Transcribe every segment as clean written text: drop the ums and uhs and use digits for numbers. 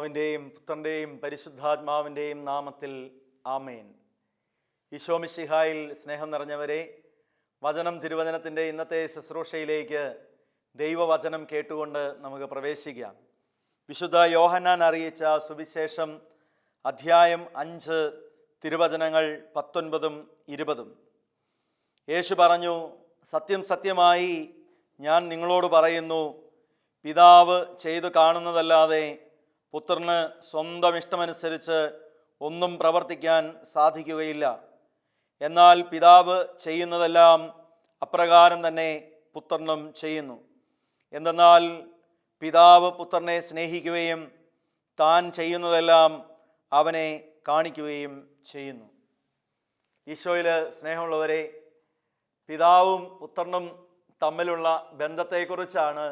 പിതാവിൻ്റെയും പുത്രൻ്റെയും പരിശുദ്ധാത്മാവിൻ്റെയും നാമത്തിൽ ആമേൻ. ഈശോ മിശിഹായിൽ സ്നേഹം നിറഞ്ഞവരെ, വചനം തിരുവചനത്തിൻ്റെ ഇന്നത്തെ ശുശ്രൂഷയിലേക്ക് ദൈവവചനം കേട്ടുകൊണ്ട് നമുക്ക് പ്രവേശിക്കാം. വിശുദ്ധ യോഹന്നാൻ അറിയിച്ച സുവിശേഷം അധ്യായം 5 തിരുവചനങ്ങൾ 19 20. യേശു പറഞ്ഞു, സത്യം സത്യമായി ഞാൻ നിങ്ങളോട് പറയുന്നു, പിതാവ് ചെയ്തു കാണുന്നതല്ലാതെ പുത്രന് സ്വന്തം ഇഷ്ടമനുസരിച്ച് ഒന്നും പ്രവർത്തിക്കാൻ സാധിക്കുകയില്ല. എന്നാൽ പിതാവ് ചെയ്യുന്നതെല്ലാം അപ്രകാരം തന്നെ പുത്രനും ചെയ്യുന്നു. എന്തെന്നാൽ പിതാവ് പുത്രനെ സ്നേഹിക്കുകയും താൻ ചെയ്യുന്നതെല്ലാം അവനെ കാണിക്കുകയും ചെയ്യുന്നു. ഈശോയിൽ സ്നേഹമുള്ളവരെ, പിതാവും പുത്രനും തമ്മിലുള്ള ബന്ധത്തെക്കുറിച്ചാണ്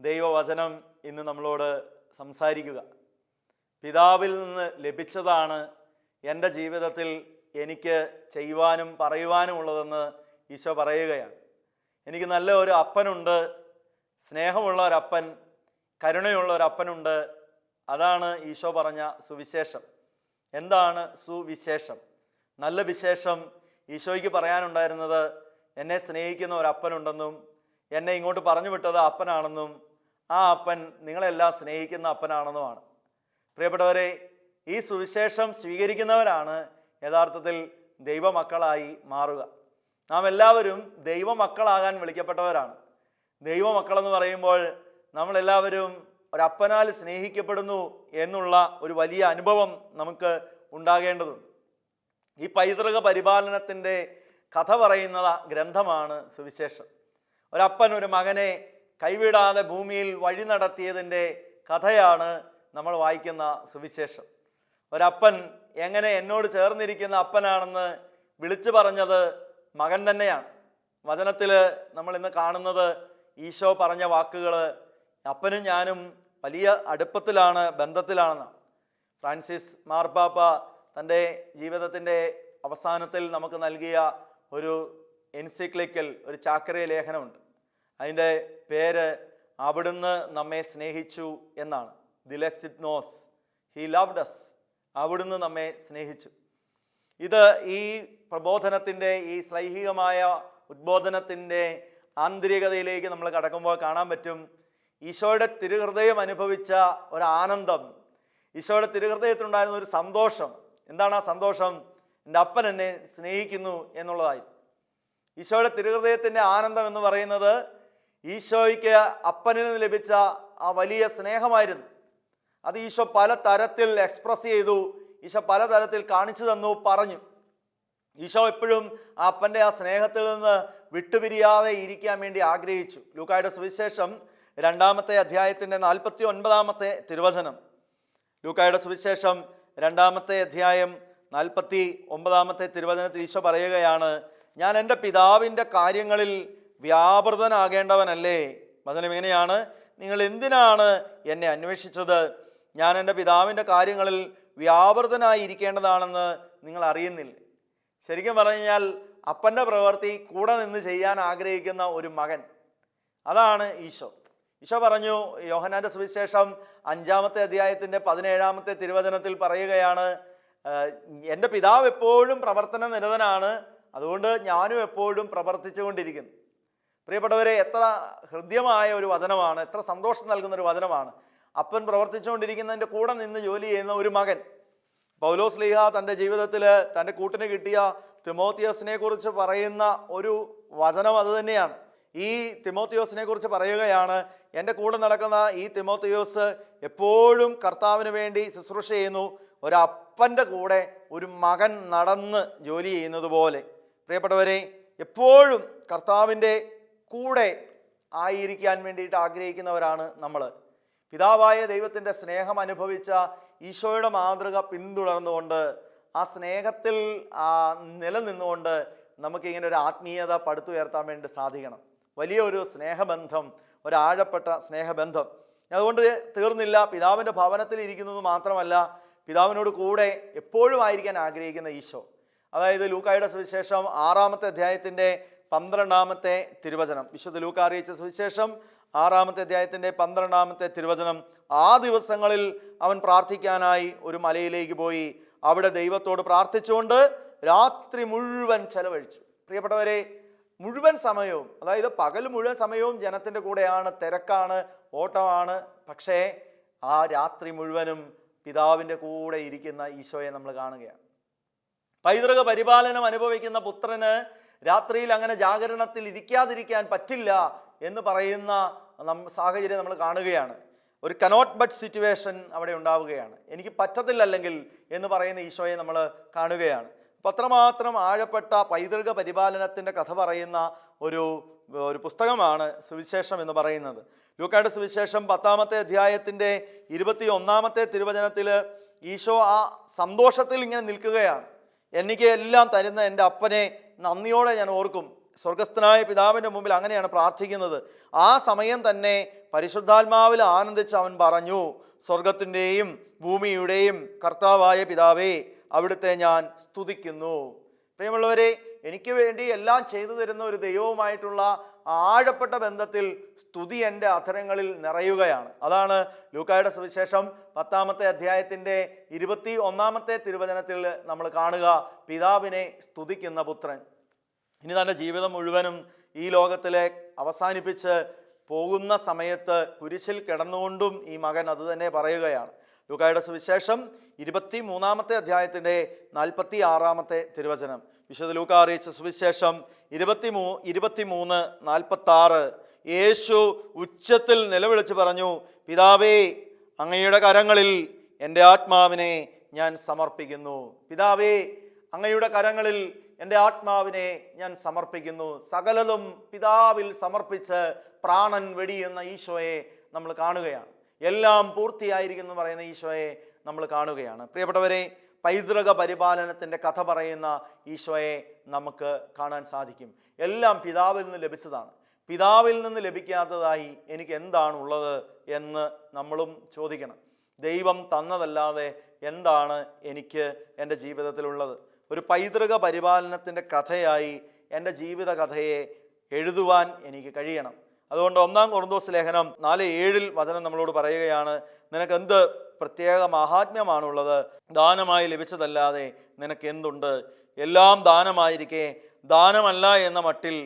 ദൈവവചനം ഇന്ന് നമ്മളോട് സംസാരിക്കുക. പിതാവിൽ നിന്ന് ലഭിച്ചതാണ് എൻ്റെ ജീവിതത്തിൽ എനിക്ക് ചെയ്യുവാനും പറയുവാനുമുള്ളതെന്ന് ഈശോ പറയുകയാണ്. എനിക്ക് നല്ല ഒരു അപ്പനുണ്ട്, സ്നേഹമുള്ള ഒരപ്പൻ, കരുണയുള്ള ഒരപ്പനുണ്ട്. അതാണ് ഈശോ പറഞ്ഞ സുവിശേഷം. എന്താണ് സുവിശേഷം? നല്ല വിശേഷം ഈശോയ്ക്ക് പറയാനുണ്ടായിരുന്നത്, എന്നെ സ്നേഹിക്കുന്ന ഒരപ്പനുണ്ടെന്നും എന്നെ ഇങ്ങോട്ട് പറഞ്ഞു വിട്ടത് അപ്പനാണെന്നും ആ അപ്പൻ നിങ്ങളെല്ലാം സ്നേഹിക്കുന്ന അപ്പനാണെന്നുമാണ്. പ്രിയപ്പെട്ടവരെ, ഈ സുവിശേഷം സ്വീകരിക്കുന്നവരാണ് യഥാർത്ഥത്തിൽ ദൈവമക്കളായി മാറുക. നാം എല്ലാവരും ദൈവമക്കളാകാൻ വിളിക്കപ്പെട്ടവരാണ്. ദൈവമക്കളെന്ന് പറയുമ്പോൾ നമ്മളെല്ലാവരും ഒരപ്പനാൽ സ്നേഹിക്കപ്പെടുന്നു എന്നുള്ള ഒരു വലിയ അനുഭവം നമുക്ക് ഉണ്ടാകേണ്ടതുണ്ട്. ഈ പൈതൃക പരിപാലനത്തിൻ്റെ കഥ പറയുന്ന ഗ്രന്ഥമാണ് സുവിശേഷം. ഒരപ്പൻ ഒരു മകനെ കൈവിടാതെ ഭൂമിയിൽ വഴി നടത്തിയതിൻ്റെ കഥയാണ് നമ്മൾ വായിക്കുന്ന സുവിശേഷം. ഒരപ്പൻ എങ്ങനെ എന്നോട് ചേർന്നിരിക്കുന്ന അപ്പനാണെന്ന് വിളിച്ചു പറഞ്ഞത് മകൻ തന്നെയാണ്. വചനത്തിൽ നമ്മൾ ഇന്ന് കാണുന്നത് ഈശോ പറഞ്ഞ വാക്കുകൾ, അപ്പനും ഞാനും വലിയ അടുപ്പത്തിലാണ്, ബന്ധത്തിലാണെന്നാണ്. ഫ്രാൻസിസ് മാർപ്പാപ്പ തൻ്റെ ജീവിതത്തിൻ്റെ അവസാനത്തിൽ നമുക്ക് നൽകിയ ഒരു എൻസൈക്ലിക്കൽ, ഒരു ചാക്രിക ലേഖനമുണ്ട്. അതിൻ്റെ പേര് അവിടുന്ന് നമ്മെ സ്നേഹിച്ചു എന്നാണ്. ദിലക്സിറ്റ്നോസ്, ഹി ലവ്ഡ് അസ്. അവിടുന്ന് നമ്മെ സ്നേഹിച്ചു. ഇത് ഈ പ്രബോധനത്തിൻ്റെ, ഈ ശ്ലൈഹികമായ ഉദ്ബോധനത്തിൻ്റെ ആന്തരികതയിലേക്ക് നമ്മൾ കടക്കുമ്പോൾ കാണാൻ പറ്റും ഈശോയുടെ തിരുഹൃദയം അനുഭവിച്ച ഒരാനന്ദം, ഈശോയുടെ തിരുഹൃദയത്തിലുണ്ടായിരുന്ന ഒരു സന്തോഷം. എന്താണ് ആ സന്തോഷം? എൻ്റെ അപ്പൻ എന്നെ സ്നേഹിക്കുന്നു എന്നുള്ളതായിരുന്നു. ഈശോയുടെ തിരുഹൃദയത്തിൻ്റെ ആനന്ദം എന്ന് പറയുന്നത് ഈശോയ്ക്ക് അപ്പനിൽ നിന്ന് ലഭിച്ച ആ വലിയ സ്നേഹമായിരുന്നു. അത് ഈശോ പല തരത്തിൽ എക്സ്പ്രസ് ചെയ്തു, ഈശോ പല തരത്തിൽ കാണിച്ചു തന്നു, പറഞ്ഞു. ഈശോ എപ്പോഴും ആ അപ്പൻ്റെ ആ സ്നേഹത്തിൽ നിന്ന് വിട്ടുപിരിയാതെ ഇരിക്കാൻ വേണ്ടി ആഗ്രഹിച്ചു. ലൂക്കായുടെ സുവിശേഷം 2-ാമത്തെ അധ്യായത്തിൻ്റെ 49-ാമത്തെ തിരുവചനം. ലൂക്കായുടെ സുവിശേഷം 2-ാമത്തെ അധ്യായം 49-ാമത്തെ തിരുവചനത്തിൽ ഈശോ പറയുകയാണ്, ഞാൻ എൻ്റെ പിതാവിൻ്റെ കാര്യങ്ങളിൽ വ്യാപൃതനാകേണ്ടവനല്ലേ. വചനം എങ്ങനെയാണ്? നിങ്ങൾ എന്തിനാണ് എന്നെ അന്വേഷിച്ചത്? ഞാൻ എൻ്റെ പിതാവിൻ്റെ കാര്യങ്ങളിൽ വ്യാപൃതനായിരിക്കേണ്ടതാണെന്ന് നിങ്ങൾ അറിയുന്നില്ല. ശരിക്കും പറഞ്ഞാൽ അപ്പൻ്റെ പ്രവൃത്തി കൂടെ നിന്ന് ചെയ്യാൻ ആഗ്രഹിക്കുന്ന ഒരു മകൻ, അതാണ് ഈശോ. ഈശോ പറഞ്ഞു, യോഹന്നാൻ്റെ സുവിശേഷം 5-ാമത്തെ അധ്യായത്തിൻ്റെ 17-ാമത്തെ തിരുവചനത്തിൽ പറയുകയാണ്, എൻ്റെ പിതാവ് എപ്പോഴും പ്രവർത്തന നിരതനാണ്, അതുകൊണ്ട് ഞാനും എപ്പോഴും പ്രവർത്തിച്ചു കൊണ്ടിരിക്കുന്നു. പ്രിയപ്പെട്ടവരെ, എത്ര ഹൃദ്യമായ ഒരു വചനമാണ്, എത്ര സന്തോഷം നൽകുന്ന ഒരു വചനമാണ്. അപ്പൻ പ്രവർത്തിച്ചുകൊണ്ടിരിക്കുന്നതിൻ്റെ കൂടെ നിന്ന് ജോലി ചെയ്യുന്ന ഒരു മകൻ. പൗലോസ് ശ്ലീഹ തൻ്റെ ജീവിതത്തിൽ തൻ്റെ കൂട്ടിന് കിട്ടിയ തിമോത്തിയോസിനെ കുറിച്ച് പറയുന്ന ഒരു വചനം അത് തന്നെയാണ്. ഈ തിമോത്തിയോസിനെ കുറിച്ച് പറയുകയാണ്, എൻ്റെ കൂടെ നടക്കുന്ന ഈ തിമോത്തിയോസ് എപ്പോഴും കർത്താവിന് വേണ്ടി ശുശ്രൂഷ ചെയ്യുന്നു, ഒരപ്പൻ്റെ കൂടെ ഒരു മകൻ നടന്ന് ജോലി ചെയ്യുന്നത് പോലെ. പ്രിയപ്പെട്ടവരെ, എപ്പോഴും കർത്താവിൻ്റെ കൂടെ ആയിരിക്കാൻ വേണ്ടിയിട്ട് ആഗ്രഹിക്കുന്നവരാണ് നമ്മൾ. പിതാവായ ദൈവത്തിൻ്റെ സ്നേഹം അനുഭവിച്ച ഈശോയുടെ മാതൃക പിന്തുടർന്നുകൊണ്ട്, ആ സ്നേഹത്തിൽ നിലനിന്നുകൊണ്ട് നമുക്കിങ്ങനെ ഒരു ആത്മീയത പടുത്തുയർത്താൻ വേണ്ടി സാധിക്കണം. വലിയൊരു സ്നേഹബന്ധം, ഒരാഴപ്പെട്ട സ്നേഹബന്ധം. അതുകൊണ്ട് തീർന്നില്ല, പിതാവിൻ്റെ ഭവനത്തിൽ ഇരിക്കുന്നത് മാത്രമല്ല, പിതാവിനോട് കൂടെ എപ്പോഴും ആയിരിക്കാൻ ആഗ്രഹിക്കുന്ന ഈശോ. അതായത് ലൂക്കായുടെ സുവിശേഷം 6-ാമത്തെ അധ്യായത്തിൻ്റെ 12-ാമത്തെ തിരുവചനം. വിശുദ്ധ ലൂക്കാ അറിയിച്ച സുവിശേഷം 6-ാമത്തെ അധ്യായത്തിൻ്റെ 12-ാമത്തെ തിരുവചനം. ആ ദിവസങ്ങളിൽ അവൻ പ്രാർത്ഥിക്കാനായി ഒരു മലയിലേക്ക് പോയി. അവിടെ ദൈവത്തോട് പ്രാർത്ഥിച്ചുകൊണ്ട് രാത്രി മുഴുവൻ ചെലവഴിച്ചു. പ്രിയപ്പെട്ടവരെ, മുഴുവൻ സമയവും, അതായത് പകൽ മുഴുവൻ സമയവും ജനത്തിൻ്റെ കൂടെയാണ്, തിരക്കാണ്, ഓട്ടമാണ്. പക്ഷേ ആ രാത്രി മുഴുവനും പിതാവിൻ്റെ കൂടെ ഇരിക്കുന്ന ഈശോയെ നമ്മൾ കാണുകയാണ്. പൈതൃക പരിപാലനം അനുഭവിക്കുന്ന പുത്രന് രാത്രിയിൽ അങ്ങനെ ജാഗരണത്തിൽ ഇരിക്കാതിരിക്കാൻ പറ്റില്ല എന്ന് പറയുന്ന സാഹചര്യം നമ്മൾ കാണുകയാണ്. ഒരു കനോട്ട് ബട്ട് സിറ്റുവേഷൻ അവിടെ ഉണ്ടാവുകയാണ്. എനിക്ക് പറ്റത്തില്ലെങ്കിൽ എന്ന് പറയുന്ന ഈശോയെ നമ്മൾ കാണുകയാണ്. അപ്പോൾ അത്രമാത്രം ആഴപ്പെട്ട പൈതൃക പരിപാലനത്തിൻ്റെ കഥ പറയുന്ന ഒരു പുസ്തകമാണ് സുവിശേഷം എന്ന് പറയുന്നത്. ലൂക്കായുടെ സുവിശേഷം 10-ാമത്തെ അധ്യായത്തിൻ്റെ 21-ാമത്തെ തിരുവചനത്തിൽ ഈശോ ആ സന്തോഷത്തിൽ ഇങ്ങനെ നിൽക്കുകയാണ്. എനിക്ക് എല്ലാം തരുന്ന എൻ്റെ അപ്പനെ നന്ദിയോടെ ഞാൻ ഓർക്കും. സ്വർഗസ്ഥനായ പിതാവിൻ്റെ മുമ്പിൽ അങ്ങനെയാണ് പ്രാർത്ഥിക്കുന്നത്. ആ സമയം തന്നെ പരിശുദ്ധാത്മാവിൽ ആനന്ദിച്ച് അവൻ പറഞ്ഞു, സ്വർഗത്തിൻ്റെയും ഭൂമിയുടെയും കർത്താവായ പിതാവേ, അവിടുത്തെ ഞാൻ സ്തുതിക്കുന്നു. പ്രിയമുള്ളവരെ, എനിക്ക് വേണ്ടി എല്ലാം ചെയ്തു തരുന്ന ഒരു ദൈവവുമായിട്ടുള്ള ആഴപ്പെട്ട ബന്ധത്തിൽ സ്തുതി എൻ്റെ അധരങ്ങളിൽ നിറയുകയാണ്. അതാണ് ലൂക്കായുടെ സുവിശേഷം 10-ാമത്തെ അധ്യായത്തിൻ്റെ 21-ാമത്തെ തിരുവചനത്തിൽ നമ്മൾ കാണുക, പിതാവിനെ സ്തുതിക്കുന്ന പുത്രൻ. ഇനി തൻ്റെ ജീവിതം മുഴുവനും ഈ ലോകത്തിലെ അവസാനിപ്പിച്ച് പോകുന്ന സമയത്ത് കുരിശിൽ കിടന്നുകൊണ്ടും ഈ മകൻ അത് തന്നെ പറയുകയാണ്. ലൂക്കായുടെ സുവിശേഷം 23-ാമത്തെ അധ്യായത്തിൻ്റെ 46-ാമത്തെ തിരുവചനം. വിശുദ്ധ ലൂക്കാ അറിയിച്ച സുവിശേഷം 23:46. യേശു ഉച്ചത്തിൽ നിലവിളിച്ച് പറഞ്ഞു, പിതാവേ, അങ്ങയുടെ കരങ്ങളിൽ എൻ്റെ ആത്മാവിനെ ഞാൻ സമർപ്പിക്കുന്നു. പിതാവേ, അങ്ങയുടെ കരങ്ങളിൽ എൻ്റെ ആത്മാവിനെ ഞാൻ സമർപ്പിക്കുന്നു. സകലതും പിതാവിൽ സമർപ്പിച്ച് പ്രാണൻ വെടിയുന്ന ഈശോയെ നമ്മൾ കാണുകയാണ്. എല്ലാം പൂർത്തിയായിരിക്കുന്നു പറയുന്ന ഈശോയെ നമ്മൾ കാണുകയാണ്. പ്രിയപ്പെട്ടവരെ, പൈതൃക പരിപാലനത്തിൻ്റെ കഥ പറയുന്ന ഈശോയെ നമുക്ക് കാണാൻ സാധിക്കും. എല്ലാം പിതാവിൽ നിന്ന് ലഭിച്ചതാണ്. പിതാവിൽ നിന്ന് ലഭിക്കാത്തതായി എനിക്ക് എന്താണുള്ളത് എന്ന് നമ്മളും ചോദിക്കണം. ദൈവം തന്നതല്ലാതെ എന്താണ് എനിക്ക് എൻ്റെ ജീവിതത്തിലുള്ളത്? ഒരു പൈതൃക പരിപാലനത്തിൻ്റെ കഥയായി എൻ്റെ ജീവിത കഥയെ എഴുതുവാൻ എനിക്ക് കഴിയണം. അതുകൊണ്ട് 1 കൊറിന്തോസ് ലേഖനം 4:7 വചനം നമ്മളോട് പറയുകയാണ്, നിനക്ക് എന്ത് പ്രത്യേക മഹാത്മ്യമാണുള്ളത്? ദാനമായി ലഭിച്ചതല്ലാതെ നിനക്ക് എന്തുണ്ട്? എല്ലാം ദാനമായിരിക്കെ ദാനമല്ല എന്ന മട്ടിൽ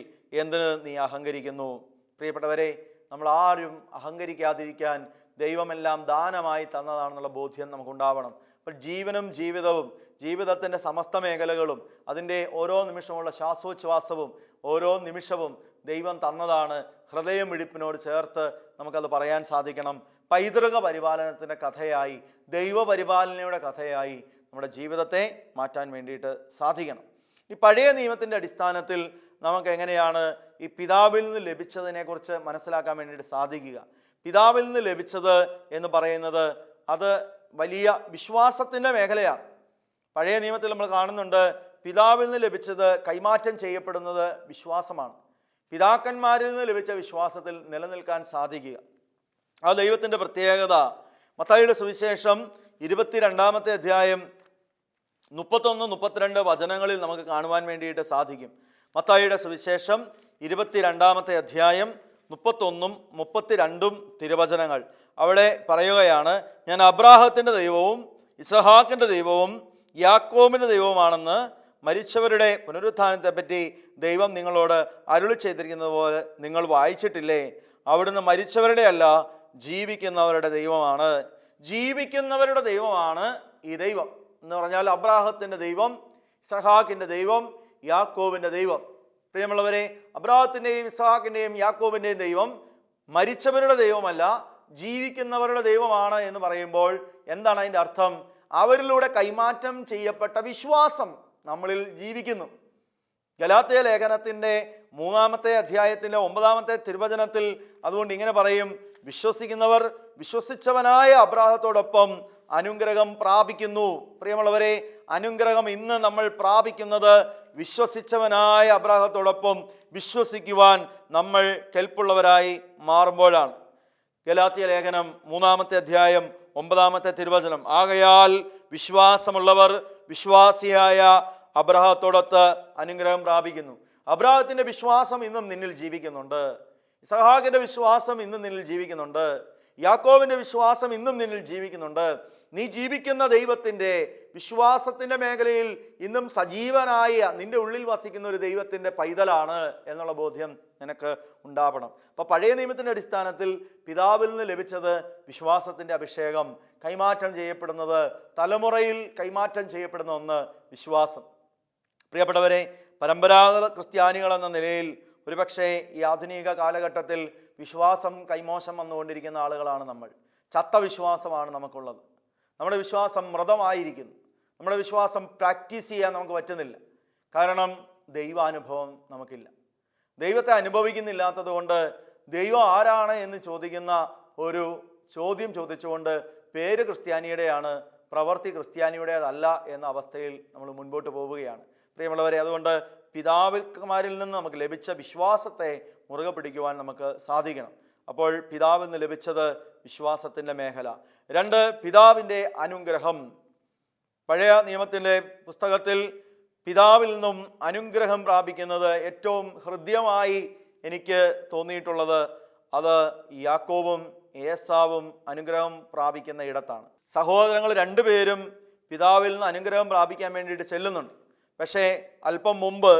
എന്തിന് നീ അഹങ്കരിക്കുന്നു? പ്രിയപ്പെട്ടവരെ, നമ്മൾ ആരും അഹങ്കരിക്കാതിരിക്കാൻ ദൈവമെല്ലാം ദാനമായി തന്നതാണെന്നുള്ള ബോധ്യം നമുക്കുണ്ടാവണം. അപ്പോൾ ജീവനും ജീവിതവും, ജീവിതത്തിൻ്റെ സമസ്ത മേഖലകളും, അതിൻ്റെ ഓരോ നിമിഷമുള്ള ശ്വാസോച്ഛ്വാസവും ഓരോ നിമിഷവും ദൈവം തന്നതാണ്. ഹൃദയമിടിപ്പിനോട് ചേർത്ത് നമുക്കത് പറയാൻ സാധിക്കണം. പൈതൃക പരിപാലനത്തിൻ്റെ കഥയായി, ദൈവപരിപാലനയുടെ കഥയായി നമ്മുടെ ജീവിതത്തെ മാറ്റാൻ വേണ്ടിയിട്ട് സാധിക്കണം. ഈ പഴയ നിയമത്തിൻ്റെ അടിസ്ഥാനത്തിൽ നമുക്ക് എങ്ങനെയാണ് ഈ പിതാവിൽ നിന്ന് ലഭിച്ചതിനെക്കുറിച്ച് മനസ്സിലാക്കാൻ വേണ്ടിയിട്ട് സാധിക്കുക? പിതാവിൽ നിന്ന് ലഭിച്ചത് എന്ന് പറയുന്നത് അത് വലിയ വിശ്വാസത്തിൻ്റെ മേഖലയാണ്. പഴയ നിയമത്തിൽ നമ്മൾ കാണുന്നുണ്ട്, പിതാവിൽ നിന്ന് ലഭിച്ചത് കൈമാറ്റം ചെയ്യപ്പെടുന്നത് വിശ്വാസമാണ്. പിതാക്കന്മാരിൽ നിന്ന് ലഭിച്ച വിശ്വാസത്തിൽ നിലനിൽക്കാൻ സാധിക്കുക, ആ ദൈവത്തിൻ്റെ പ്രത്യേകത. മത്തായിയുടെ സുവിശേഷം 22-ാമത്തെ അധ്യായം 31-32 വചനങ്ങളിൽ നമുക്ക് കാണുവാൻ വേണ്ടിയിട്ട് സാധിക്കും. മത്തായിയുടെ സുവിശേഷം 22-ാമത്തെ അധ്യായം 31-32 തിരുവചനങ്ങൾ. അവിടെ പറയുകയാണ്, ഞാൻ അബ്രാഹത്തിൻ്റെ ദൈവവും ഇസഹാക്കിൻ്റെ ദൈവവും യാക്കോബിൻ്റെ ദൈവവുമാണെന്ന് മരിച്ചവരുടെ പുനരുത്ഥാനത്തെപ്പറ്റി ദൈവം നിങ്ങളോട് അരുളി ചെയ്തിരിക്കുന്നത് പോലെ നിങ്ങൾ വായിച്ചിട്ടില്ലേ? അവിടുന്ന് മരിച്ചവരുടെ അല്ല, ജീവിക്കുന്നവരുടെ ദൈവമാണ്. ജീവിക്കുന്നവരുടെ ദൈവമാണ് ഈ ദൈവം എന്ന് പറഞ്ഞാൽ അബ്രാഹത്തിൻ്റെ ദൈവം, ഇസഹാക്കിൻ്റെ ദൈവം, യാക്കോബിൻ്റെ ദൈവം. പ്രിയമുള്ളവരെ, അബ്രാഹത്തിൻ്റെയും ഇസഹാക്കിൻ്റെയും യാക്കോബിൻ്റെയും ദൈവം മരിച്ചവരുടെ ദൈവമല്ല, ജീവിക്കുന്നവരുടെ ദൈവമാണ് എന്ന് പറയുമ്പോൾ എന്താണ് അതിൻ്റെ അർത്ഥം? അവരിലൂടെ കൈമാറ്റം ചെയ്യപ്പെട്ട വിശ്വാസം നമ്മളിൽ ജീവിക്കുന്നു. ഗലാത്യ ലേഖനത്തിൻ്റെ 3-ാമത്തെ അധ്യായത്തിൻ്റെ 9-ാമത്തെ തിരുവചനത്തിൽ അതുകൊണ്ട് ഇങ്ങനെ പറയും, വിശ്വസിക്കുന്നവർ വിശ്വസിച്ചവനായ അബ്രാഹത്തോടൊപ്പം അനുഗ്രഹം പ്രാപിക്കുന്നു. പ്രിയമുള്ളവരെ, അനുഗ്രഹം ഇന്ന് നമ്മൾ പ്രാപിക്കുന്നത് വിശ്വസിച്ചവനായ അബ്രാഹത്തോടൊപ്പം വിശ്വസിക്കുവാൻ നമ്മൾ കെൽപ്പുള്ളവരായി മാറുമ്പോഴാണ്. ഗലാത്യ ലേഖനം 3-ാമത്തെ അധ്യായം 9-ാമത്തെ തിരുവചനം, ആകയാൽ വിശ്വാസമുള്ളവർ വിശ്വാസിയായ അബ്രാഹത്തോടൊത്ത് അനുഗ്രഹം പ്രാപിക്കുന്നു. അബ്രാഹത്തിൻ്റെ വിശ്വാസം ഇന്നും നിന്നിൽ ജീവിക്കുന്നുണ്ട്. ഇസഹാക്കിൻ്റെ വിശ്വാസം ഇന്നും നിന്നിൽ ജീവിക്കുന്നുണ്ട്. യാക്കോബിൻ്റെ വിശ്വാസം ഇന്നും നിന്നിൽ ജീവിക്കുന്നുണ്ട്. നീ ജീവിക്കുന്ന ദൈവത്തിൻ്റെ വിശ്വാസത്തിൻ്റെ മേഖലയിൽ ഇന്നും സജീവനായ നിൻ്റെ ഉള്ളിൽ വസിക്കുന്ന ഒരു ദൈവത്തിൻ്റെ പൈതലാണ് എന്നുള്ള ബോധ്യം നിനക്ക് ഉണ്ടാവണം. അപ്പോൾ പഴയ നിയമത്തിൻ്റെ അടിസ്ഥാനത്തിൽ പിതാവിൽ നിന്ന് ലഭിച്ചത് വിശ്വാസത്തിൻ്റെ അഭിഷേകം, കൈമാറ്റം ചെയ്യപ്പെടുന്നത്, തലമുറയിൽ കൈമാറ്റം ചെയ്യപ്പെടുന്ന ഒന്ന് വിശ്വാസം. പ്രിയപ്പെട്ടവരെ, പരമ്പരാഗത ക്രിസ്ത്യാനികൾ എന്ന നിലയിൽ ഒരുപക്ഷെ ഈ ആധുനിക കാലഘട്ടത്തിൽ വിശ്വാസം കൈമോശം വന്നുകൊണ്ടിരിക്കുന്ന ആളുകളാണ് നമ്മൾ. ചത്ത വിശ്വാസമാണ് നമുക്കുള്ളത്. നമ്മുടെ വിശ്വാസം മൃതമായിരിക്കുന്നു. നമ്മുടെ വിശ്വാസം പ്രാക്ടീസ് ചെയ്യാൻ നമുക്ക് പറ്റുന്നില്ല. കാരണം ദൈവാനുഭവം നമുക്കില്ല. ദൈവത്തെ അനുഭവിക്കുന്നില്ലാത്തത് കൊണ്ട് ദൈവം ആരാണ് എന്ന് ചോദിക്കുന്ന ഒരു ചോദ്യം ചോദിച്ചുകൊണ്ട് പേര് ക്രിസ്ത്യാനിയുടെയാണ്, പ്രവൃത്തി ക്രിസ്ത്യാനിയുടേതല്ല എന്ന അവസ്ഥയിൽ നമ്മൾ മുൻപോട്ട് പോവുകയാണ്. പ്രിയമുള്ളവരെ, അതുകൊണ്ട് പിതാക്കന്മാരിൽ നിന്ന് നമുക്ക് ലഭിച്ച വിശ്വാസത്തെ മുറുകെ പിടിക്കുവാൻ നമുക്ക് സാധിക്കണം. അപ്പോൾ പിതാവിൽ നിന്ന് ലഭിച്ചത് വിശ്വാസത്തിൻ്റെ മേഖല. 2, പിതാവിൻ്റെ അനുഗ്രഹം. പഴയ നിയമത്തിൻ്റെ പുസ്തകത്തിൽ പിതാവിൽ നിന്നും അനുഗ്രഹം പ്രാപിക്കുന്നത് ഏറ്റവും ഹൃദ്യമായി എനിക്ക് തോന്നിയിട്ടുള്ളത് അത് യാക്കോബും ഏസാവും അനുഗ്രഹം പ്രാപിക്കുന്ന ഇടത്താണ്. സഹോദരങ്ങൾ രണ്ടുപേരും പിതാവിൽ നിന്ന് അനുഗ്രഹം പ്രാപിക്കാൻ വേണ്ടിയിട്ട് ചെല്ലുന്നുണ്ട്. പക്ഷേ അല്പം മുമ്പ്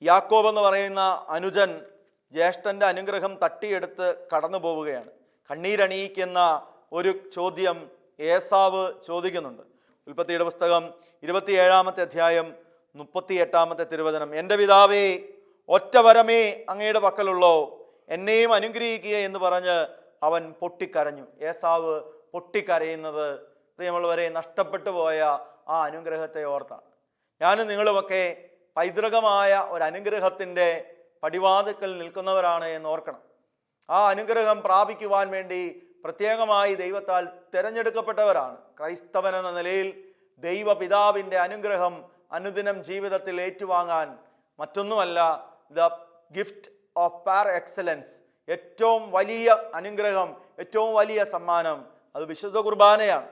യാക്കോബ് എന്ന് പറയുന്ന അനുജൻ ജ്യേഷ്ഠൻ്റെ അനുഗ്രഹം തട്ടിയെടുത്ത് കടന്നു പോവുകയാണ്. കണ്ണീരണിയിക്കുന്ന ഒരു ചോദ്യം ഏസാവ് ചോദിക്കുന്നുണ്ട്. ഉൽപ്പത്തിയുടെ പുസ്തകം 27-ാമത്തെ അധ്യായം 38-ാമത്തെ തിരുവചനം. എൻ്റെ പിതാവേ, ഒറ്റ വരമേ അങ്ങയുടെ പക്കലുള്ളോ, എന്നെയും അനുഗ്രഹിക്കുക എന്ന് പറഞ്ഞ് അവൻ പൊട്ടിക്കരഞ്ഞു. ഏസാവ് പൊട്ടിക്കരയുന്നത് പ്രിയമുള്ളവരെ നഷ്ടപ്പെട്ടു പോയ ആ അനുഗ്രഹത്തെ ഓർത്താണ്. ഞാനും നിങ്ങളുമൊക്കെ പൈതൃകമായ ഒരു അനുഗ്രഹത്തിൻ്റെ പടിവാതിക്കൽ നിൽക്കുന്നവരാണ് എന്ന് ഓർക്കണം. ആ അനുഗ്രഹം പ്രാപിക്കുവാൻ വേണ്ടി പ്രത്യേകമായി ദൈവത്താൽ തിരഞ്ഞെടുക്കപ്പെട്ടവരാണ്. ക്രൈസ്തവൻ എന്ന നിലയിൽ ദൈവപിതാവിൻ്റെ അനുഗ്രഹം അനുദിനം ജീവിതത്തിൽ ഏറ്റുവാങ്ങാൻ മറ്റൊന്നുമല്ല, the gift of par excellence, ഏറ്റവും വലിയ അനുഗ്രഹം, ഏറ്റവും വലിയ സമ്മാനം അത് വിശുദ്ധ കുർബാനയാണ്.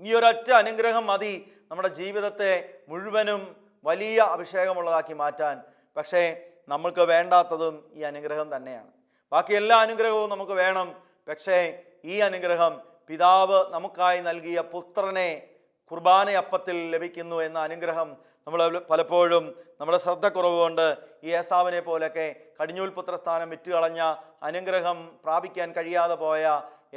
ഈ ഒരൊറ്റ അനുഗ്രഹം മതി നമ്മുടെ ജീവിതത്തെ മുഴുവനും വലിയ അഭിഷേകമുള്ളതാക്കി മാറ്റാൻ. പക്ഷേ നമ്മൾക്ക് വേണ്ടാത്തതും ഈ അനുഗ്രഹം തന്നെയാണ്. ബാക്കി എല്ലാ അനുഗ്രഹവും നമുക്ക് വേണം. പക്ഷേ ഈ അനുഗ്രഹം, പിതാവ് നമുക്കായി നൽകിയ പുത്രനെ കുർബാനയപ്പത്തിൽ ലഭിക്കുന്നു എന്ന അനുഗ്രഹം നമ്മൾ പലപ്പോഴും നമ്മുടെ ശ്രദ്ധക്കുറവ് കൊണ്ട് ഈ ഏസാവിനെ പോലൊക്കെ കടിഞ്ഞൂൽ പുത്രസ്ഥാനം വിറ്റുകളഞ്ഞ അനുഗ്രഹം പ്രാപിക്കാൻ കഴിയാതെ പോയ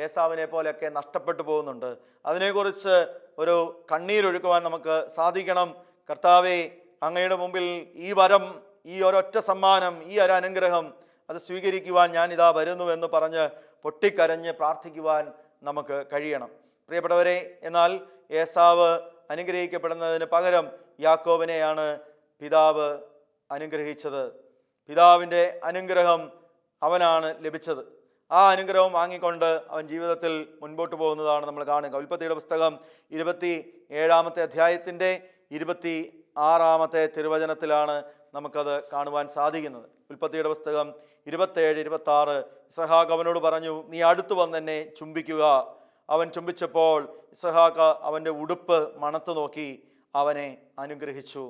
ഏസാവിനെ പോലെയൊക്കെ നഷ്ടപ്പെട്ടു പോകുന്നുണ്ട്. അതിനെക്കുറിച്ച് ഒരു കണ്ണീരൊഴുക്കുവാൻ നമുക്ക് സാധിക്കണം. കർത്താവേ, അങ്ങയുടെ മുമ്പിൽ ഈ വരം, ഈ ഒരൊറ്റ സമ്മാനം, ഈ ഒരു അനുഗ്രഹം അത് സ്വീകരിക്കുവാൻ ഞാനിതാ വരുന്നുവെന്ന് പറഞ്ഞ് പൊട്ടിക്കരഞ്ഞ് പ്രാർത്ഥിക്കുവാൻ നമുക്ക് കഴിയണം. പ്രിയപ്പെട്ടവരെ, എന്നാൽ ഏസാവ് അനുഗ്രഹിക്കപ്പെടുന്നതിന് പകരം യാക്കോബിനെയാണ് പിതാവ് അനുഗ്രഹിച്ചത്. പിതാവിൻ്റെ അനുഗ്രഹം അവനാണ് ലഭിച്ചത്. ആ അനുഗ്രഹം വാങ്ങിക്കൊണ്ട് അവൻ ജീവിതത്തിൽ മുൻപോട്ട് പോകുന്നതാണ് നമ്മൾ കാണുക. ഉൽപ്പത്തിയുടെ പുസ്തകം 27-ാമത്തെ അധ്യായത്തിൻ്റെ 26-ാമത്തെ തിരുവചനത്തിലാണ് നമുക്കത് കാണുവാൻ സാധിക്കുന്നത്. ഉൽപ്പത്തിയുടെ പുസ്തകം 27-26. ഇസഹാക്ക് അവനോട് പറഞ്ഞു, നീ അടുത്തു വന്നെന്നെ ചുംബിക്കുക. അവൻ ചുംബിച്ചപ്പോൾ ഇസഹാക്ക് അവൻ്റെ ഉടുപ്പ് മണത്തു നോക്കി അവനെ അനുഗ്രഹിച്ചു.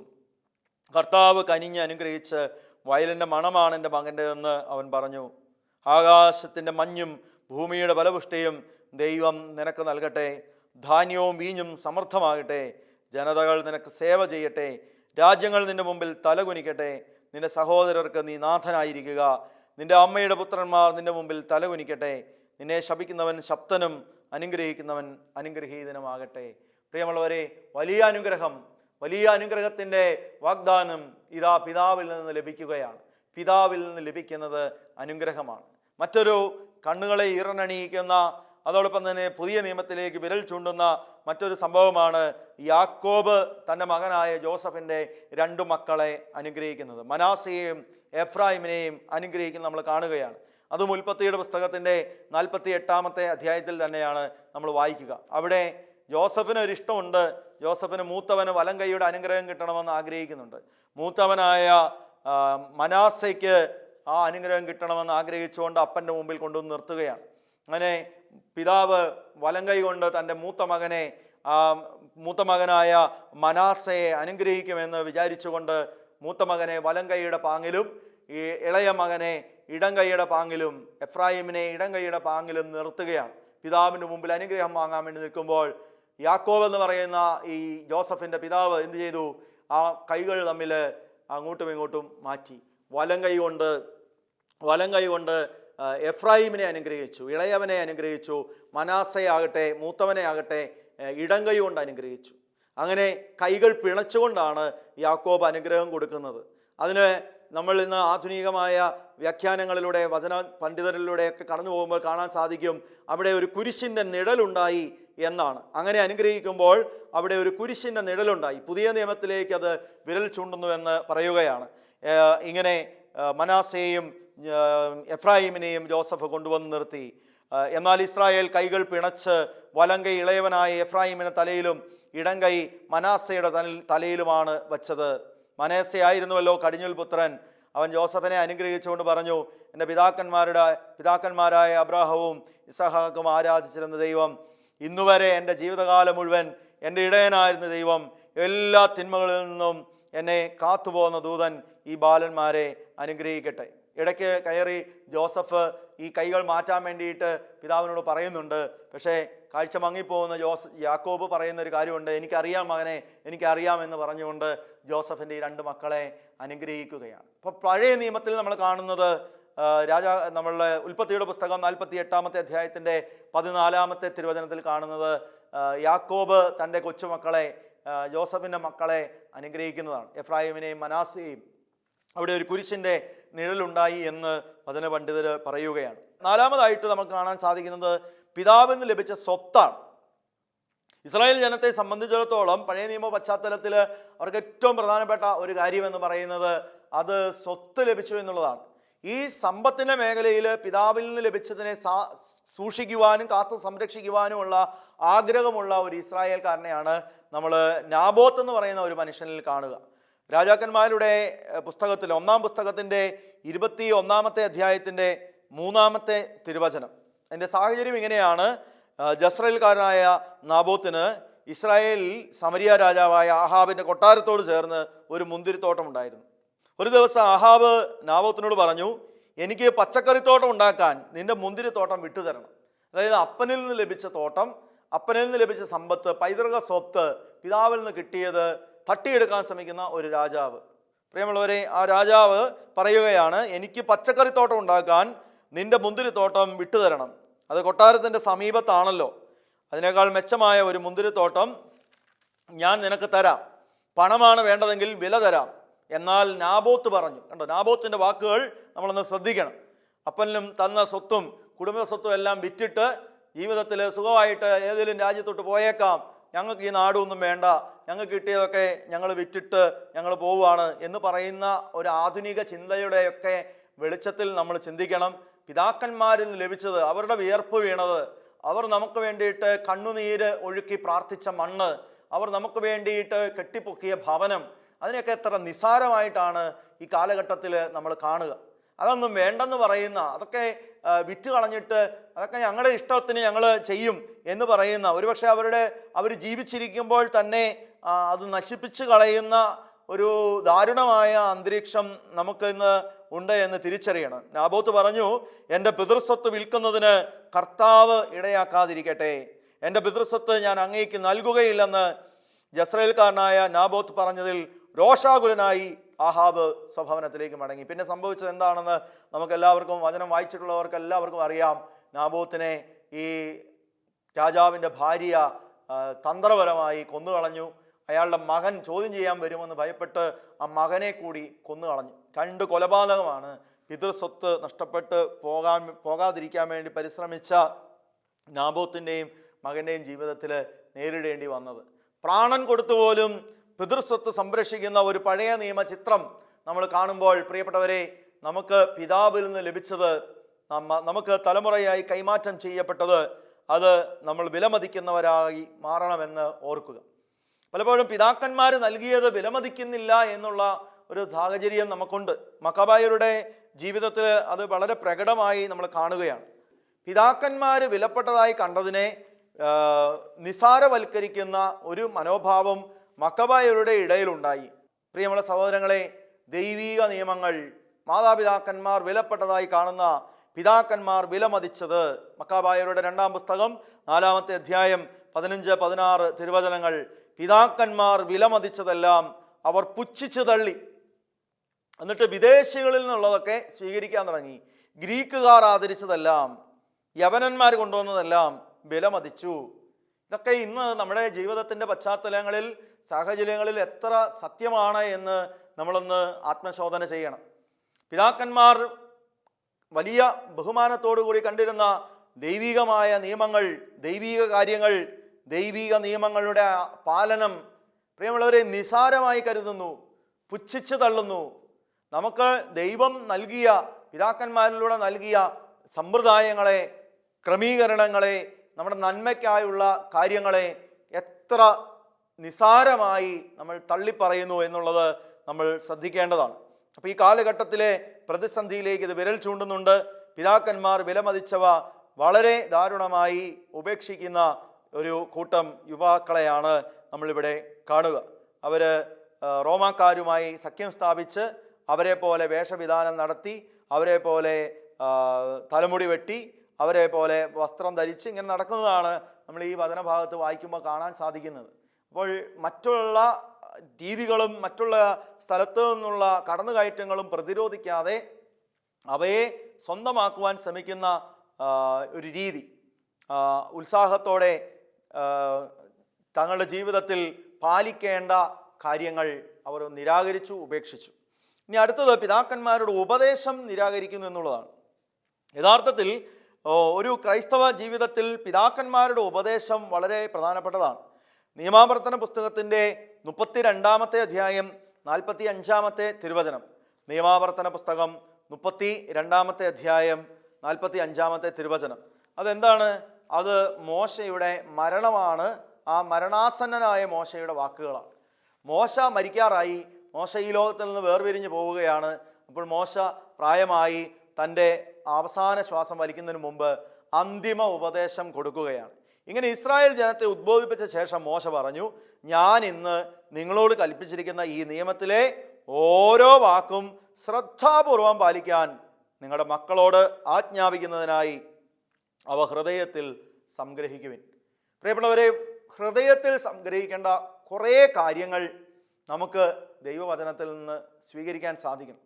കർത്താവ് കനിഞ്ഞ് അനുഗ്രഹിച്ച്, വയലിൻ്റെ മണമാണ് എൻ്റെ മകൻ്റെതെന്ന് അവൻ പറഞ്ഞു. ആകാശത്തിൻ്റെ മഞ്ഞും ഭൂമിയുടെ ഫലപുഷ്ടിയും ദൈവം നിനക്ക് നൽകട്ടെ. ധാന്യവും വീഞ്ഞും സമൃദ്ധമാകട്ടെ. ജനതകൾ നിനക്ക് സേവ ചെയ്യട്ടെ. രാജ്യങ്ങൾ നിന്റെ മുമ്പിൽ തലകുനിക്കട്ടെ. നിന്റെ സഹോദരർക്ക് നീ നാഥനായിരിക്കുക. നിന്റെ അമ്മയുടെ പുത്രന്മാർ നിന്റെ മുമ്പിൽ തലകുനിക്കട്ടെ. നിന്നെ ശപിക്കുന്നവൻ ശപ്തനും അനുഗ്രഹിക്കുന്നവൻ അനുഗ്രഹീതനുമാകട്ടെ. പ്രിയമുള്ളവരെ, വലിയ അനുഗ്രഹം, വലിയ അനുഗ്രഹത്തിൻ്റെ വാഗ്ദാനം ഇതാ പിതാവിൽ നിന്ന് ലഭിക്കുകയാണ്. പിതാവിൽ നിന്ന് ലഭിക്കുന്നത് അനുഗ്രഹമാണ്. മറ്റൊരു കണ്ണുകളെ ഈറനണിയിക്കുന്ന, അതോടൊപ്പം തന്നെ പുതിയ നിയമത്തിലേക്ക് വിരൽ ചൂണ്ടുന്ന മറ്റൊരു സംഭവമാണ് യാക്കോബ് തൻ്റെ മകനായ ജോസഫിൻ്റെ 2 മക്കളെ അനുഗ്രഹിക്കുന്നത്. മനാസയെയും എഫ്രായിമിനെയും അനുഗ്രഹിക്കുന്നത് നമ്മൾ കാണുകയാണ്. അതും ഉൽപ്പത്തിയുടെ പുസ്തകത്തിൻ്റെ 48-ാമത്തെ അധ്യായത്തിൽ തന്നെയാണ് നമ്മൾ വായിക്കുക. അവിടെ ജോസഫിന് ഒരിഷ്ടമുണ്ട്. ജോസഫിന് മൂത്തവന് വലം കൈയുടെ അനുഗ്രഹം കിട്ടണമെന്ന് ആഗ്രഹിക്കുന്നുണ്ട്. മൂത്തവനായ മനാസയ്ക്ക് ആ അനുഗ്രഹം കിട്ടണമെന്ന് ആഗ്രഹിച്ചുകൊണ്ട് അപ്പൻ്റെ മുമ്പിൽ കൊണ്ടുവന്ന് നിർത്തുകയാണ്. അങ്ങനെ പിതാവ് വലം കൈ കൊണ്ട് തൻ്റെ മൂത്ത മകനായ മനാസയെ അനുഗ്രഹിക്കുമെന്ന് വിചാരിച്ചുകൊണ്ട് മൂത്ത മകനെ വലം കൈയുടെ പാങ്ങിലും ഈ ഇളയ മകനെ ഇടം കൈയുടെ പാങ്ങിലും, എഫ്രായിമിനെ ഇടം കൈയുടെ പാങ്ങിലും നിർത്തുകയാണ്. പിതാവിൻ്റെ മുമ്പിൽ അനുഗ്രഹം വാങ്ങാൻ വേണ്ടി നിൽക്കുമ്പോൾ യാക്കോബ് എന്ന് പറയുന്ന ഈ ജോസഫിൻ്റെ പിതാവ് എന്ത് ചെയ്തു? ആ കൈകൾ തമ്മിൽ അങ്ങോട്ടും ഇങ്ങോട്ടും മാറ്റി. വലം കൈ കൊണ്ട് എഫ്രായിമിനെ അനുഗ്രഹിച്ചു, ഇളയവനെ അനുഗ്രഹിച്ചു. മനാസയാകട്ടെ, മൂത്തവനെ ആകട്ടെ ഇടം കൈ കൊണ്ട് അനുഗ്രഹിച്ചു. അങ്ങനെ കൈകൾ പിണച്ചുകൊണ്ടാണ് യാക്കോബ് അനുഗ്രഹം കൊടുക്കുന്നത്. അതിന് നമ്മൾ ഇന്ന് ആധുനികമായ വ്യാഖ്യാനങ്ങളിലൂടെ, വചന പണ്ഡിതരിലൂടെയൊക്കെ കടന്നു പോകുമ്പോൾ കാണാൻ സാധിക്കും, അവിടെ ഒരു കുരിശിൻ്റെ നിഴലുണ്ടായി എന്നാണ്. അങ്ങനെ അനുഗ്രഹിക്കുമ്പോൾ അവിടെ ഒരു കുരിശിൻ്റെ നിഴലുണ്ടായി. പുതിയ നിയമത്തിലേക്ക് അത് വിരൽ ചൂണ്ടുന്നുവെന്ന് പറയുകയാണ്. ഇങ്ങനെ മനാസയെയും എഫ്രായിമിനെയും ജോസഫ് കൊണ്ടുവന്ന് നിർത്തി. എന്നാൽ ഇസ്രായേൽ കൈകൾ പിണച്ച് വലം കൈ ഇളയവനായ എഫ്രായിമിൻ്റെ തലയിലും ഇടം കൈ മനാസയുടെ തലയിലുമാണ് വച്ചത്. മനേസയായിരുന്നുവല്ലോ കടിഞ്ഞൂൽ പുത്രൻ. അവൻ ജോസഫിനെ അനുഗ്രഹിച്ചുകൊണ്ട് പറഞ്ഞു, എൻ്റെ പിതാക്കന്മാരായ അബ്രാഹവും ഇസഹാക്കും ആരാധിച്ചിരുന്ന ദൈവം, ഇന്നുവരെ എൻ്റെ ജീവിതകാലം മുഴുവൻ എൻ്റെ ഇടയനായിരുന്ന ദൈവം, എല്ലാ തിന്മകളിൽ നിന്നും എന്നെ കാത്തുപോകുന്ന ദൂതൻ ഈ ബാലന്മാരെ അനുഗ്രഹിക്കട്ടെ. ഇടയ്ക്ക് കയറി ജോസഫ് ഈ കൈകൾ മാറ്റാൻ വേണ്ടിയിട്ട് പിതാവിനോട് പറയുന്നുണ്ട്. പക്ഷേ കാഴ്ച മങ്ങിപ്പോകുന്ന യാക്കോബ് പറയുന്ന ഒരു കാര്യമുണ്ട്, എനിക്കറിയാം മകനെ, എനിക്കറിയാം എന്ന് പറഞ്ഞുകൊണ്ട് ജോസഫിൻ്റെ ഈ രണ്ട് മക്കളെ അനുഗ്രഹിക്കുകയാണ്. അപ്പോൾ പഴയ നിയമത്തിൽ നമ്മൾ കാണുന്നത് നമ്മളുടെ ഉൽപ്പത്തിയുടെ പുസ്തകം 48-ാമത്തെ അധ്യായത്തിൻ്റെ 14-ാമത്തെ തിരുവചനത്തിൽ കാണുന്നത് യാക്കോബ് തൻ്റെ കൊച്ചുമക്കളെ, ജോസഫിൻ്റെ മക്കളെ അനുഗ്രഹിക്കുന്നതാണ്, എഫ്രായിമിനെയും മനാസയെയും. അവിടെ ഒരു കുരിശിൻ്റെ നിഴലുണ്ടായി എന്ന് വചന പണ്ഡിതർ പറയുകയാണ്. നാലാമതായിട്ട് നമുക്ക് കാണാൻ സാധിക്കുന്നത് പിതാവിൽ നിന്ന് ലഭിച്ച സ്വത്താണ്. ഇസ്രായേൽ ജനത്തെ സംബന്ധിച്ചിടത്തോളം പഴയ നിയമ പശ്ചാത്തലത്തിൽ അവർക്ക് ഏറ്റവും പ്രധാനപ്പെട്ട ഒരു കാര്യമെന്ന് പറയുന്നത് അത് സ്വത്ത് ലഭിച്ചു എന്നുള്ളതാണ്. ഈ സമ്പത്തിൻ്റെ മേഖലയിൽ പിതാവിൽ നിന്ന് ലഭിച്ചതിനെ സൂക്ഷിക്കുവാനും കാത്തു സംരക്ഷിക്കുവാനുമുള്ള ആഗ്രഹമുള്ള ഒരു ഇസ്രായേൽക്കാരനെയാണ് നമ്മൾ നാബോത്ത് എന്ന് പറയുന്ന ഒരു മനുഷ്യനിൽ കാണുക. രാജാക്കന്മാരുടെ പുസ്തകത്തിൽ 1-ാം പുസ്തകത്തിൻ്റെ 21-ാമത്തെ അധ്യായത്തിൻ്റെ 3-ാമത്തെ തിരുവചനം. അതിൻ്റെ സാഹചര്യം ഇങ്ങനെയാണ്. ജസ്രയേൽക്കാരനായ നാബോത്തിന് ഇസ്രായേലിൽ സമരിയ രാജാവായ ആഹാബിൻ്റെ കൊട്ടാരത്തോട് ചേർന്ന് ഒരു മുന്തിരിത്തോട്ടം ഉണ്ടായിരുന്നു. ഒരു ദിവസം ആഹാബ് നാബോത്തിനോട് പറഞ്ഞു, എനിക്ക് പച്ചക്കറിത്തോട്ടം ഉണ്ടാക്കാൻ നിന്റെ മുന്തിരിത്തോട്ടം വിട്ടുതരണം. അതായത് അപ്പനിൽ നിന്ന് ലഭിച്ച തോട്ടം, അപ്പനിൽ നിന്ന് ലഭിച്ച സമ്പത്ത്, പൈതൃക സ്വത്ത്, പിതാവിൽ നിന്ന് കിട്ടിയത് തട്ടിയെടുക്കാൻ ശ്രമിക്കുന്ന ഒരു രാജാവ്. പ്രിയമുള്ളവരെ, ആ രാജാവ് പറയുകയാണ്, എനിക്ക് പച്ചക്കറിത്തോട്ടം ഉണ്ടാക്കാൻ നിന്റെ മുന്തിരിത്തോട്ടം വിട്ടുതരണം. അത് കൊട്ടാരത്തിൻ്റെ സമീപത്താണല്ലോ, അതിനേക്കാൾ മെച്ചമായ ഒരു മുന്തിരിത്തോട്ടം ഞാൻ നിനക്ക് തരാം, പണമാണ് വേണ്ടതെങ്കിൽ വില തരാം. എന്നാൽ നാബോത്ത് പറഞ്ഞു, കണ്ടോ, നാബോത്തിൻ്റെ വാക്കുകൾ നമ്മളൊന്ന് ശ്രദ്ധിക്കണം. അപ്പനും തന്ന സ്വത്തും കുടുംബ സ്വത്തും എല്ലാം വിറ്റിട്ട് ജീവിതത്തിൽ സുഖമായിട്ട് ഏതെങ്കിലും രാജ്യത്തോട്ട് പോയേക്കാം, ഞങ്ങൾക്ക് ഈ നാടൊന്നും വേണ്ട, ഞങ്ങൾക്ക് കിട്ടിയതൊക്കെ ഞങ്ങൾ വിറ്റിട്ട് ഞങ്ങൾ പോവുകയാണ് എന്ന് പറയുന്ന ഒരു ആധുനിക ചിന്തയുടെയൊക്കെ വെളിച്ചത്തിൽ നമ്മൾ ചിന്തിക്കണം. പിതാക്കന്മാരിൽ നിന്ന് ലഭിച്ചത്, അവരുടെ വിയർപ്പ് വീണത്, അവർ നമുക്ക് വേണ്ടിയിട്ട് കണ്ണുനീര് ഒഴുക്കി പ്രാർത്ഥിച്ച മണ്ണ്, അവർ നമുക്ക് വേണ്ടിയിട്ട് കെട്ടിപ്പൊക്കിയ ഭവനം, അതിനെയൊക്കെ എത്ര നിസ്സാരമായിട്ടാണ് ഈ കാലഘട്ടത്തിൽ നമ്മൾ കാണുക. അതൊന്നും വേണ്ടെന്ന് പറയുന്ന, അതൊക്കെ വിറ്റ് കളഞ്ഞിട്ട് അതൊക്കെ ഞങ്ങളുടെ ഇഷ്ടത്തിന് ഞങ്ങൾ ചെയ്യും എന്ന് പറയുന്ന, ഒരുപക്ഷെ അവർ ജീവിച്ചിരിക്കുമ്പോൾ തന്നെ അത് നശിപ്പിച്ച് കളയുന്ന ഒരു ദാരുണമായ അന്തരീക്ഷം നമുക്ക് ഇന്ന് ഉണ്ട് എന്ന് തിരിച്ചറിയണം. നാബോത്ത് പറഞ്ഞു, എൻ്റെ പിതൃസ്വത്ത് വിൽക്കുന്നതിന് കർത്താവ് ഇടയാക്കാതിരിക്കട്ടെ, എൻ്റെ പിതൃസ്വത്ത് ഞാൻ അങ്ങേക്ക് നൽകുകയില്ലെന്ന് ജസ്രയേൽക്കാരനായ നാബോത്ത് പറഞ്ഞതിൽ രോഷാകുലനായി ആഹാബ് സ്വഭവനത്തിലേക്ക് മടങ്ങി. പിന്നെ സംഭവിച്ചത് എന്താണെന്ന് നമുക്കെല്ലാവർക്കും, വചനം വായിച്ചിട്ടുള്ളവർക്ക് എല്ലാവർക്കും അറിയാം. നാബോത്തിനെ ഈ രാജാവിൻ്റെ ഭാര്യ തന്ത്രപരമായി കൊന്നുകളഞ്ഞു. അയാളുടെ മകൻ ചോദ്യം ചെയ്യാൻ വരുമെന്ന് ഭയപ്പെട്ട് ആ മകനെ കൂടി കൊന്നുകളഞ്ഞു. 2 കൊലപാതകമാണ് പിതൃസ്വത്ത് നഷ്ടപ്പെട്ട് പോകാതിരിക്കാൻ വേണ്ടി പരിശ്രമിച്ച നാബോത്തിൻ്റെയും മകൻ്റെയും ജീവിതത്തിൽ നേരിടേണ്ടി വന്നത്. പ്രാണൻ കൊടുത്തുപോലും പിതൃസ്വത്ത് സംരക്ഷിക്കുന്ന ഒരു പഴയ നിയമ ചിത്രം നമ്മൾ കാണുമ്പോൾ, പ്രിയപ്പെട്ടവരെ, നമുക്ക് പിതാവിൽ നിന്ന് ലഭിച്ചത്, നമുക്ക് തലമുറയായി കൈമാറ്റം ചെയ്യപ്പെട്ടത്, അത് നമ്മൾ വിലമതിക്കുന്നവരായി മാറണമെന്ന് ഓർക്കുക. പലപ്പോഴും പിതാക്കന്മാർ നൽകിയത് വിലമതിക്കുന്നില്ല എന്നുള്ള ഒരു സാഹചര്യം നമുക്കുണ്ട്. മക്കബായരുടെ ജീവിതത്തിൽ അത് വളരെ പ്രകടമായി നമ്മൾ കാണുകയാണ്. പിതാക്കന്മാർ വിലപ്പെട്ടതായി കണ്ടതിനെ നിസാരവൽക്കരിക്കുന്ന ഒരു മനോഭാവം മക്കബായരുടെ ഇടയിലുണ്ടായി. പ്രിയമുള്ള സഹോദരങ്ങളെ, ദൈവീക നിയമങ്ങൾ, മാതാപിതാക്കന്മാർ വിലപ്പെട്ടതായി കാണുന്ന പിതാക്കന്മാർ വിലമതിച്ചത്. മക്കാബായരുടെ 2-ാം പുസ്തകം 4-ാമത്തെ അധ്യായം 15-16 തിരുവചനങ്ങൾ. പിതാക്കന്മാർ വിലമതിച്ചതെല്ലാം അവർ പുച്ഛിച്ചു തള്ളി. എന്നിട്ട് വിദേശികളിൽ നിന്നുള്ളതൊക്കെ സ്വീകരിക്കാൻ തുടങ്ങി. ഗ്രീക്കുകാർ ആദരിച്ചതെല്ലാം, യവനന്മാർ കൊണ്ടുവന്നതെല്ലാം വിലമതിച്ചു. ഇതൊക്കെ ഇന്ന് നമ്മുടെ ജീവിതത്തിൻ്റെ പശ്ചാത്തലങ്ങളിൽ, സാഹചര്യങ്ങളിൽ എത്ര സത്യമാണ് എന്ന് നമ്മളൊന്ന് ആത്മശോധന ചെയ്യണം. പിതാക്കന്മാർ വലിയ ബഹുമാനത്തോടു കൂടി കണ്ടിരുന്ന ദൈവികമായ നിയമങ്ങൾ, ദൈവിക കാര്യങ്ങൾ, ദൈവിക നിയമങ്ങളുടെ പാലനം പ്രിയമുള്ളവരെ നിസാരമായി കരുതുന്നു, പുച്ഛിച്ചു തള്ളുന്നു. നമുക്ക് ദൈവം നൽകിയ, പിതാക്കന്മാരിലൂടെ നൽകിയ സമ്പ്രദായങ്ങളെ, ക്രമീകരണങ്ങളെ, നമ്മുടെ നന്മയ്ക്കായുള്ള കാര്യങ്ങളെ എത്ര നിസാരമായി നമ്മൾ തള്ളിപ്പറയുന്നു എന്നുള്ളത് നമ്മൾ ശ്രദ്ധിക്കേണ്ടതാണ്. അപ്പോൾ ഈ കാലഘട്ടത്തിലെ പ്രതിസന്ധിയിലേക്ക് ഇത് വിരൽ ചൂണ്ടുന്നുണ്ട്. പിതാക്കന്മാർ വിലമതിച്ചവ വളരെ ദാരുണമായി ഉപേക്ഷിക്കുന്ന ഒരു കൂട്ടം യുവാക്കളെയാണ് നമ്മളിവിടെ കാണുക. അവർ റോമാക്കാരുമായി സഖ്യം സ്ഥാപിച്ച് അവരെ പോലെ വേഷവിധാനം നടത്തി, അവരെ പോലെ തലമുടി വെട്ടി, അവരെ പോലെ വസ്ത്രം ധരിച്ച് ഇങ്ങനെ നടക്കുന്നതാണ് നമ്മൾ ഈ വചനഭാഗത്ത് വായിക്കുമ്പോൾ കാണാൻ സാധിക്കുന്നത്. അപ്പോൾ മറ്റുള്ള രീതികളും മറ്റുള്ള സ്ഥലത്തു നിന്നുള്ള കടന്നുകയറ്റങ്ങളും പ്രതിരോധിക്കാതെ അവയെ സ്വന്തമാക്കുവാൻ ശ്രമിക്കുന്ന ഒരു രീതി, ഉത്സാഹത്തോടെ തങ്ങളുടെ ജീവിതത്തിൽ പാലിക്കേണ്ട കാര്യങ്ങൾ അവർ നിരാകരിച്ചു, ഉപേക്ഷിച്ചു. ഇനി അടുത്തത് പിതാക്കന്മാരുടെ ഉപദേശം നിരാകരിക്കുന്നു എന്നുള്ളതാണ്. യഥാർത്ഥത്തിൽ ഒരു ക്രൈസ്തവ ജീവിതത്തിൽ പിതാക്കന്മാരുടെ ഉപദേശം വളരെ പ്രധാനപ്പെട്ടതാണ്. നിയമാവർത്തന പുസ്തകത്തിൻ്റെ 32-ാമത്തെ അധ്യായം 45-ാമത്തെ തിരുവചനം. നിയമാവർത്തന പുസ്തകം 32-ാമത്തെ അധ്യായം 45-ാമത്തെ തിരുവചനം. അതെന്താണ്? അത് മോശയുടെ മരണമാണ്. ആ മരണാസന്നനായ മോശയുടെ വാക്കുകളാണ്. മോശ മരിക്കാറായി, മോശ ഈ ലോകത്തിൽ നിന്ന് വേർപിരിഞ്ഞ് പോവുകയാണ്. അപ്പോൾ മോശ പ്രായമായി തൻ്റെ അവസാന ശ്വാസം വലിക്കുന്നതിന് മുമ്പ് അന്തിമ ഉപദേശം കൊടുക്കുകയാണ്. ഇങ്ങനെ ഇസ്രായേൽ ജനത്തെ ഉദ്ബോധിപ്പിച്ച ശേഷം മോശ പറഞ്ഞു, ഞാൻ ഇന്ന് നിങ്ങളോട് കൽപ്പിച്ചിരിക്കുന്ന ഈ നിയമത്തിലെ ഓരോ വാക്കും ശ്രദ്ധാപൂർവം പാലിക്കാൻ നിങ്ങളുടെ മക്കളോട് ആജ്ഞാപിക്കുന്നതിനായി അവ ഹൃദയത്തിൽ സംഗ്രഹിക്കുവിൻ. പ്രിയപ്പെട്ടവരെ, ഹൃദയത്തിൽ സംഗ്രഹിക്കേണ്ട കുറേ കാര്യങ്ങൾ നമുക്ക് ദൈവവചനത്തിൽ നിന്ന് സ്വീകരിക്കാൻ സാധിക്കും.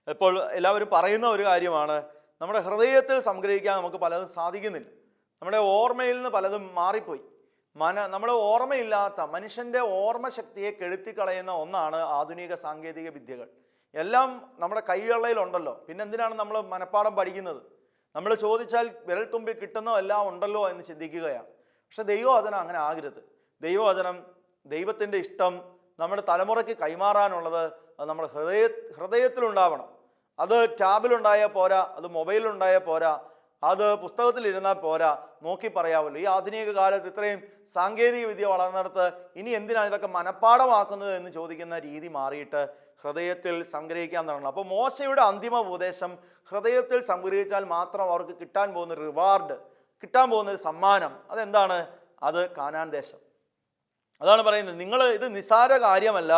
ഇപ്പോൾ എല്ലാവരും പറയുന്ന ഒരു കാര്യമാണ്, നമ്മുടെ ഹൃദയത്തിൽ സംഗ്രഹിക്കാൻ നമുക്ക് പലതും സാധിക്കുന്നില്ല. നമ്മുടെ ഓർമ്മയിൽ നിന്ന് പലതും മാറിപ്പോയി. നമ്മുടെ ഓർമ്മയില്ലാത്ത, മനുഷ്യൻ്റെ ഓർമ്മശക്തിയെ കെടുത്തിക്കളയുന്ന ഒന്നാണ് ആധുനിക സാങ്കേതിക വിദ്യകൾ. എല്ലാം നമ്മുടെ കൈവെള്ളയിലുണ്ടല്ലോ, പിന്നെ എന്തിനാണ് നമ്മൾ മനഃപ്പാഠം പഠിക്കുന്നത്? നമ്മൾ ചോദിച്ചാൽ വിരൽത്തുമ്പിൽ കിട്ടുന്നതെല്ലാം ഉണ്ടല്ലോ എന്ന് ചിന്തിക്കുകയാണ്. പക്ഷെ ദൈവവചനം അങ്ങനെ ആകരുത്. ദൈവവചനം, ദൈവത്തിൻ്റെ ഇഷ്ടം നമ്മുടെ തലമുറയ്ക്ക് കൈമാറാനുള്ളത് അത് നമ്മുടെ ഹൃദയത്തിലുണ്ടാവണം. അത് ടാബിലുണ്ടായാൽ പോരാ, അത് മൊബൈലിലുണ്ടായാൽ പോരാ, അത് പുസ്തകത്തിലിരുന്നാൽ പോരാ, നോക്കി പറയാമല്ലോ. ഈ ആധുനിക കാലത്ത് ഇത്രയും സാങ്കേതിക വിദ്യ വളർന്നിടത്ത് ഇനി എന്തിനാണ് ഇതൊക്കെ മനഃപ്പാഠമാക്കുന്നത് എന്ന് ചോദിക്കുന്ന രീതി മാറിയിട്ട് ഹൃദയത്തിൽ സംഗ്രഹിക്കാൻ തുടങ്ങണം. അപ്പോൾ മോശയുടെ അന്തിമ ഉപദേശം ഹൃദയത്തിൽ സംഗ്രഹിച്ചാൽ മാത്രം അവർക്ക് കിട്ടാൻ പോകുന്ന റിവാർഡ്, കിട്ടാൻ പോകുന്നൊരു സമ്മാനം അതെന്താണ്? അത് കാനാൻ ദേശം. അതാണ് പറയുന്നത്, നിങ്ങൾ ഇത് നിസ്സാര കാര്യമല്ല.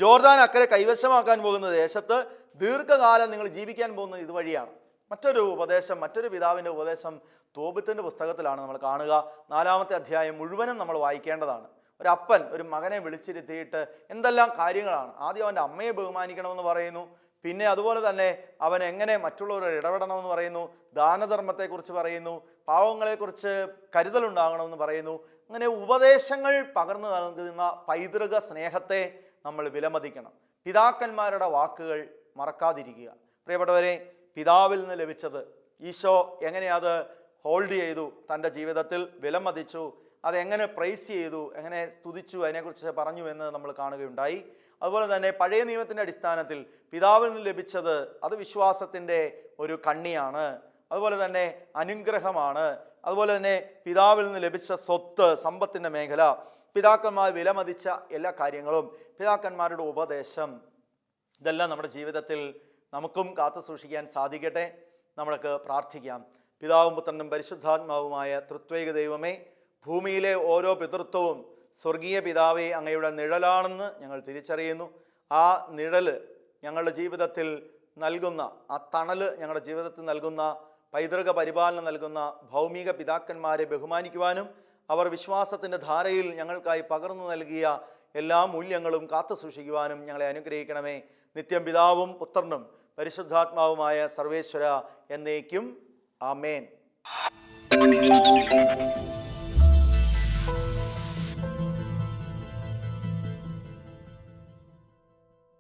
ജോർദാൻ അക്കരെ കൈവശമാക്കാൻ പോകുന്ന ദേശത്ത് ദീർഘകാലം നിങ്ങൾ ജീവിക്കാൻ പോകുന്നത് ഇതുവഴിയാണ്. മറ്റൊരു ഉപദേശം, മറ്റൊരു പിതാവിൻ്റെ ഉപദേശം തോബിത്തിൻ്റെ പുസ്തകത്തിലാണ് നമ്മൾ കാണുക. 4-ാമത്തെ അധ്യായം മുഴുവനും നമ്മൾ വായിക്കേണ്ടതാണ്. ഒരു അപ്പൻ ഒരു മകനെ വിളിച്ചിരുത്തിയിട്ട് എന്തെല്ലാം കാര്യങ്ങളാണ്. ആദ്യം അവൻ്റെ അമ്മയെ ബഹുമാനിക്കണമെന്ന് പറയുന്നു, പിന്നെ അതുപോലെ തന്നെ അവൻ എങ്ങനെ മറ്റുള്ളവരോട് ഇടപെടണമെന്ന് പറയുന്നു, ദാനധർമ്മത്തെക്കുറിച്ച് പറയുന്നു, പാവങ്ങളെക്കുറിച്ച് കരുതലുണ്ടാകണമെന്ന് പറയുന്നു. അങ്ങനെ ഉപദേശങ്ങൾ പകർന്നു നൽകുന്ന പൈതൃക സ്നേഹത്തെ നമ്മൾ വിലമതിക്കണം. പിതാക്കന്മാരുടെ വാക്കുകൾ മറക്കാതിരിക്കുക. പ്രിയപ്പെട്ടവരെ, പിതാവിൽ നിന്ന് ലഭിച്ചത് ഈശോ എങ്ങനെ അത് ഹോൾഡ് ചെയ്തു, തൻ്റെ ജീവിതത്തിൽ വിലമതിച്ചു, അതെങ്ങനെ പ്രൈസ് ചെയ്തു, എങ്ങനെ സ്തുതിച്ചു, അതിനെക്കുറിച്ച് പറഞ്ഞു എന്ന് നമ്മൾ കാണുകയുണ്ടായി. അതുപോലെ തന്നെ പഴയ നിയമത്തിൻ്റെ അടിസ്ഥാനത്തിൽ പിതാവിൽ നിന്ന് ലഭിച്ചത് അത് വിശ്വാസത്തിൻ്റെ ഒരു കണ്ണിയാണ്, അതുപോലെ തന്നെ അനുഗ്രഹമാണ്. അതുപോലെ തന്നെ പിതാവിൽ നിന്ന് ലഭിച്ച സ്വത്ത്, സമ്പത്തിൻ്റെ മേഖല, പിതാക്കന്മാർ വിലമതിച്ച എല്ലാ കാര്യങ്ങളും, പിതാക്കന്മാരുടെ ഉപദേശം, ഇതെല്ലാം നമ്മുടെ ജീവിതത്തിൽ നമുക്കും കാത്തു സൂക്ഷിക്കാൻ സാധിക്കട്ടെ. നമ്മൾക്ക് പ്രാർത്ഥിക്കാം. പിതാവും പുത്രനും പരിശുദ്ധാത്മാവുമായ തൃത്വൈക ദൈവമേ, ഭൂമിയിലെ ഓരോ പിതൃത്വവും സ്വർഗീയ പിതാവേ, അങ്ങയുടെ നിഴലാണെന്ന് ഞങ്ങൾ തിരിച്ചറിയുന്നു. ആ നിഴൽ ഞങ്ങളുടെ ജീവിതത്തിൽ നൽകുന്ന, ആ തണൽ ഞങ്ങളുടെ ജീവിതത്തിൽ നൽകുന്ന, പൈതൃക പരിപാലനം നൽകുന്ന ഭൗമിക പിതാക്കന്മാരെ ബഹുമാനിക്കുവാനും അവർ വിശ്വാസത്തിൻ്റെ ധാരയിൽ ഞങ്ങൾക്കായി പകർന്നു നൽകിയ എല്ലാ മൂല്യങ്ങളും കാത്തു സൂക്ഷിക്കുവാനും ഞങ്ങളെ അനുഗ്രഹിക്കണമേ. നിത്യം പിതാവും പുത്രനും പരിശുദ്ധാത്മാവുമായ സർവേശ്വര എന്നേക്കും. ആമേൻ.